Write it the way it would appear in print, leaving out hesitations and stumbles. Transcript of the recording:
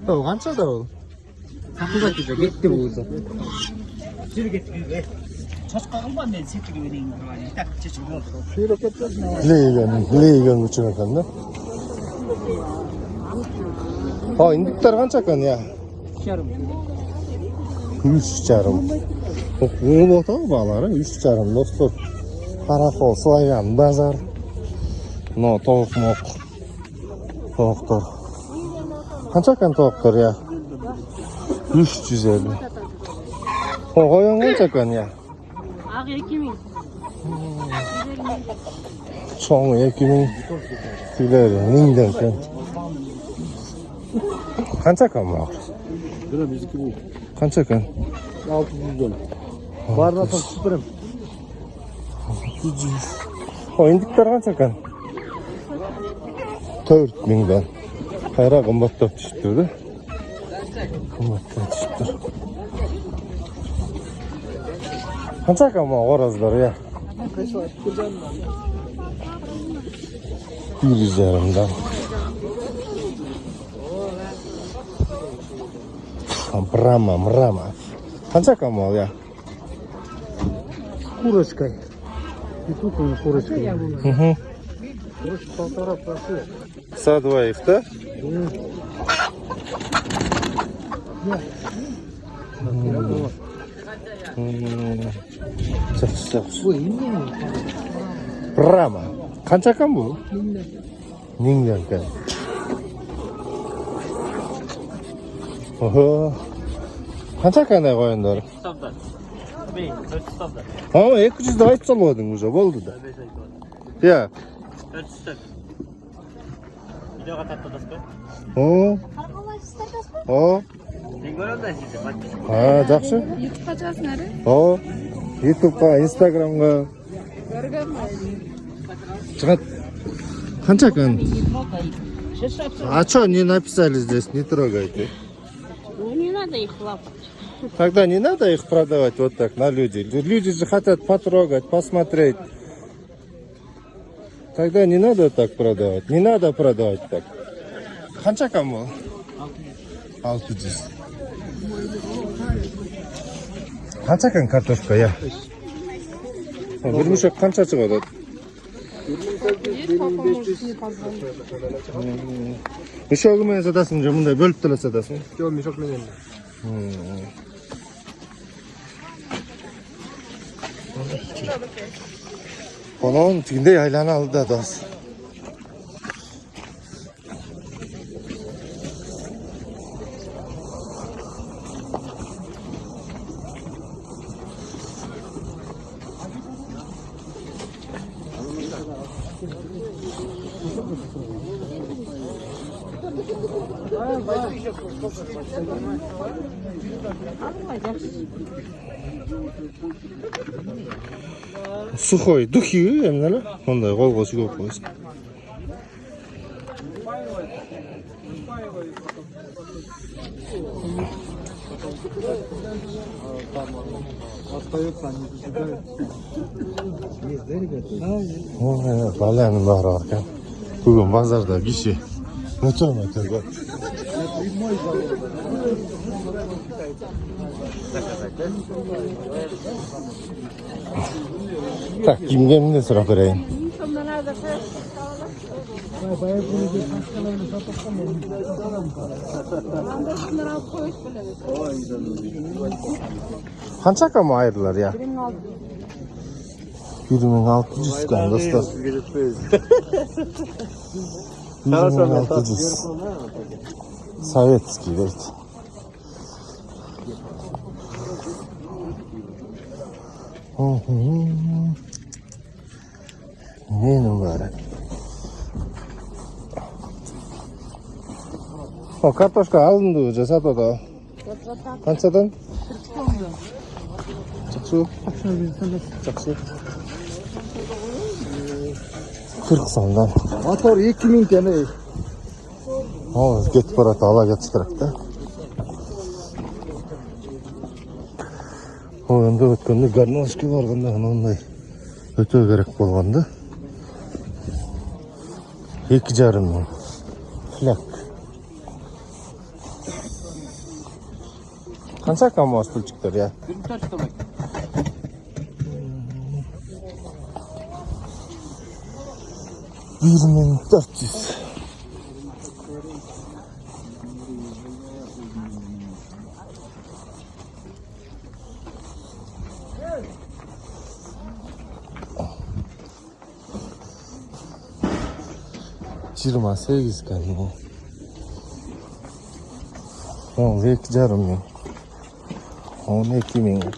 Қаншада ол? Сатуға кетті, кетті бұл өзі. Жүрі кетті. Çocuklar olma ben septik vereyim var. Tak çocuk oldu. Лейген күчүн экен да. Индиктер канча экен я? 3,5. Улуу атабы баалары 3,5 достор. Каракол, славян, базар. Но тоокмок. Тооктор. Канча экен тооктор я? 350. Коён канча экен я? Ақ 2000. Çoğun 2000 tüyleri, neyden sen? Kança kan var? Buna biziki bu. Kança kan? 600 dolar. Barına tak süpürüm. 600. O indikler kança kan? 4000'den. Kayra kımbattap düştürdü. Kımbattap düştürdü. Kança kan var orazlar ya? 100 yarımdan. Мрама. Канча kan var ya? Курочкой. И тут он курочкой. Угу. Короче, 1,5 прошло. За двоих, да? Жақсы. Брама. Қанша kan bu? 1000 kan. Қанша kan қойыңдар? 200 айтып салып уже болды да. Я. 400. Videoga tartadasın mı? Ben görüyorum da sizi. Жақсы. YouTube'a жазсын әрі? YouTube'ға, Instagram'ға шығады. Қанша kan? А что не написали здесь, не трогайте? Ну, не надо их лапать. Тогда не надо их продавать вот так на люди. Люди же хотят потрогать, посмотреть. Тогда не надо так продавать. Не надо продавать так. Қанша kan bu? 600. Қанша kan картошка я? Bir müşek қанша шығады? 1500. Мешогімен сатасың, же мындай бөліп төле сатасың? Жоқ, мешокменен. Onun tüyünde yaylana aldı da dost. Сухой, духи емнелі? Ондай қолға сүгіп қойсын. Остается, они зажигают. Есть, да, ребята? Баляның бары бар екен. Бүгін базарда кеше. Өтірім өтір ғой. Так, кимге сұрап берейін. Қанша kan айырлар ya? 1600 kan dostlar. 1600. Советский ведь. Ненің бәрі? Картошка алынды уже сатады. Қаншадан? 40 Жақсы. 40 сомдан. Мотор 2000 теңге. Кетіп барады, ала кетіш керек та. Енді өткенде гарношке барғанда ондай өте керек болғанды. 2 жарым мың. Фляк. Қанша камаз пульчиктер, я? 24 томай. 1400. Жиырма сегіз кәдімгі. 12 жарым мың. 12 мың.